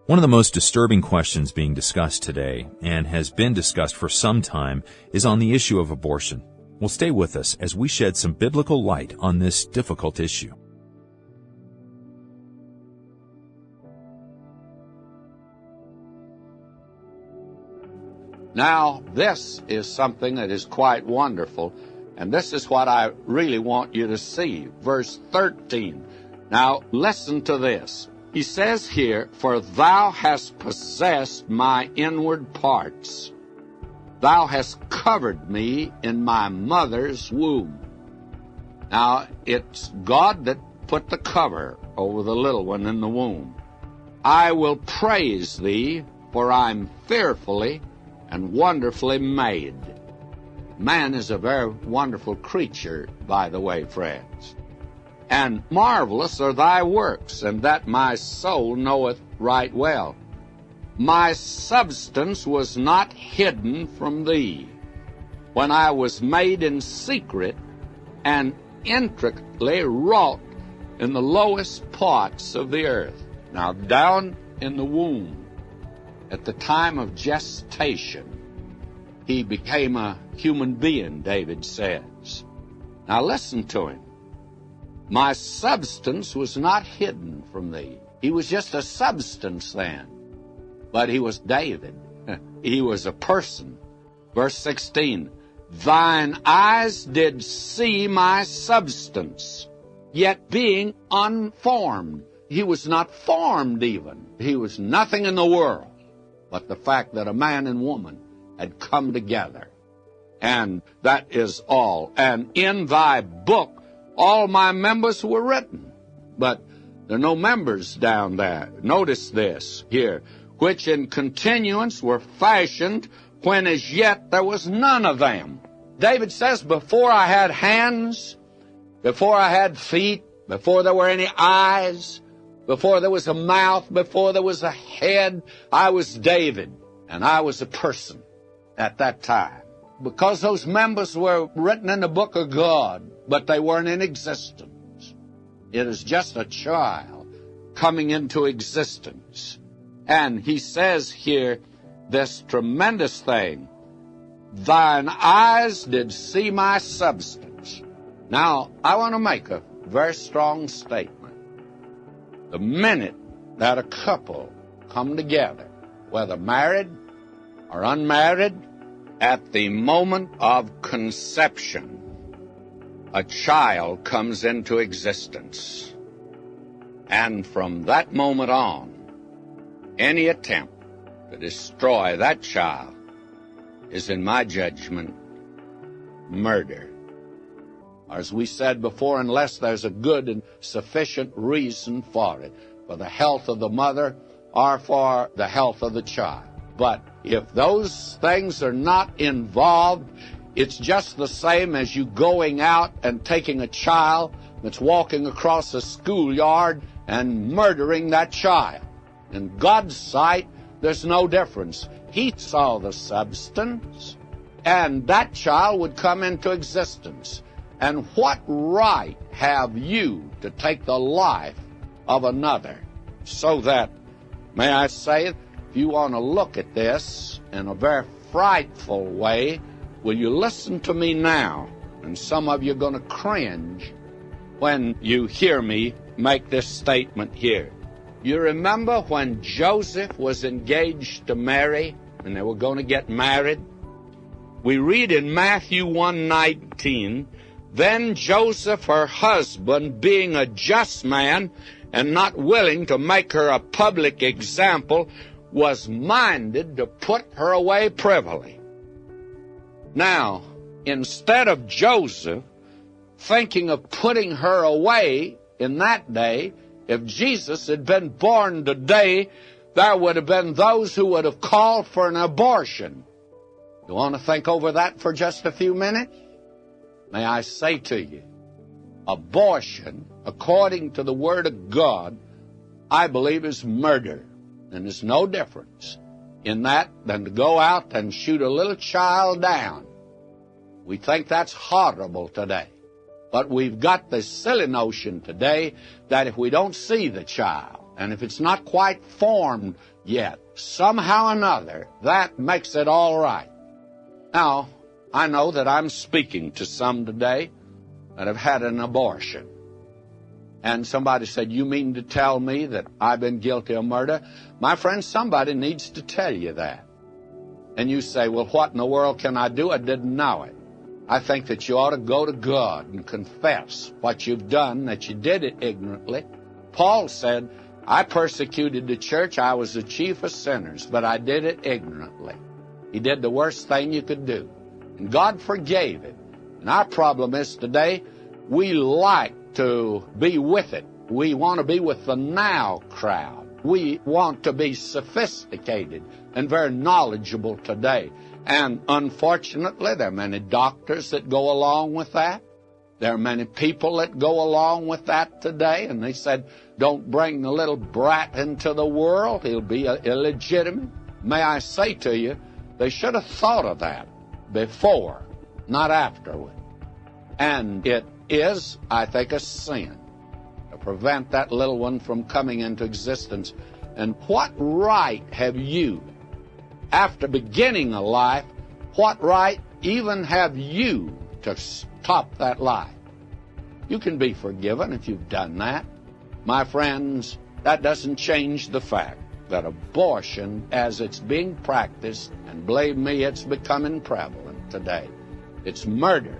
One of the most disturbing questions being discussed today, and has been discussed for some time, is on the issue of abortion. Well, stay with us as we shed some biblical light on this difficult issue. Now, this is something that is quite wonderful, and this is what I really want you to see. Verse 13. Now, listen to this. He says here, "For thou hast possessed my inward parts. Thou hast covered me in my mother's womb." Now, it's God that put the cover over the little one in the womb. "I will praise thee, for I'm fearfully and wonderfully made." Man is a very wonderful creature, by the way, friends. "And marvelous are thy works, and that my soul knoweth right well. My substance was not hidden from thee, when I was made in secret and intricately wrought in the lowest parts of the earth." Now, down in the womb, at the time of gestation, he became a human being, David says. Now listen to him. "My substance was not hidden from thee." He was just a substance then, but he was David. He was a person. Verse 16, "Thine eyes did see my substance, yet being unformed." He was not formed even. He was nothing in the world but the fact that a man and woman had come together. And that is all. "And in thy book all my members were written." But there are no members down there. Notice this here. "Which in continuance were fashioned, when as yet there was none of them." David says, before I had hands, before I had feet, before there were any eyes, before there was a mouth, before there was a head, I was David, and I was a person at that time. Because those members were written in the book of God, but they weren't in existence. It is just a child coming into existence. And he says here this tremendous thing, "Thine eyes did see my substance." Now, I want to make a very strong statement. The minute that a couple come together, whether married or unmarried, at the moment of conception, a child comes into existence. And from that moment on, any attempt to destroy that child is, in my judgment, murder. As we said before, unless there's a good and sufficient reason for it, for the health of the mother or for the health of the child. But if those things are not involved, it's just the same as you going out and taking a child that's walking across a schoolyard and murdering that child. In God's sight, there's no difference. He saw the substance, and that child would come into existence. And what right have you to take the life of another? So that, may I say it, if you want to look at this in a very frightful way, will you listen to me now? And some of you are going to cringe when you hear me make this statement here. You remember when Joseph was engaged to Mary and they were going to get married? We read in Matthew 1:19, "Then Joseph, her husband, being a just man and not willing to make her a public example, was minded to put her away privily." Now, instead of Joseph thinking of putting her away in that day, if Jesus had been born today, there would have been those who would have called for an abortion. You want to think over that for just a few minutes? May I say to you, abortion, according to the Word of God, I believe is murder. And there's no difference in that than to go out and shoot a little child down. We think that's horrible today. But we've got this silly notion today that if we don't see the child And if it's not quite formed yet, somehow or another, that makes it all right. Now, I know that I'm speaking to some today that have had an abortion. And somebody said, you mean to tell me that I've been guilty of murder? My friend, somebody needs to tell you that. And you say, well, what in the world can I do? I didn't know it. I think that you ought to go to God and confess what you've done, that you did it ignorantly. Paul said, I persecuted the church. I was the chief of sinners, but I did it ignorantly. He did the worst thing you could do. And God forgave it. And our problem is today, we like to be with it. We want to be with the now crowd. We want to be sophisticated and very knowledgeable today. And unfortunately, there are many doctors that go along with that. There are many people that go along with that today. And they said, don't bring the little brat into the world. He'll be illegitimate. May I say to you, they should have thought of that before, not afterward. And it is, I think, a sin to prevent that little one from coming into existence. And what right have you, after beginning a life, what right even have you to stop that life? You can be forgiven if you've done that. My friends, that doesn't change the fact that abortion, as it's being practiced, and believe me, it's becoming prevalent today, it's murder.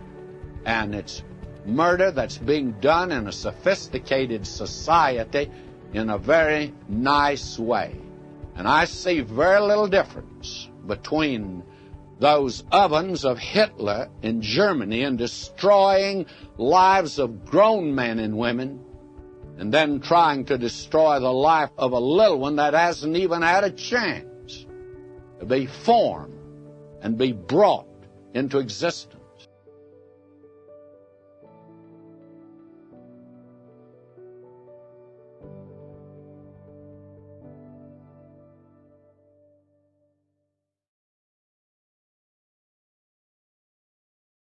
And it's murder that's being done in a sophisticated society in a very nice way. And I see very little difference between those ovens of Hitler in Germany and destroying lives of grown men and women, and then trying to destroy the life of a little one that hasn't even had a chance to be formed and be brought into existence.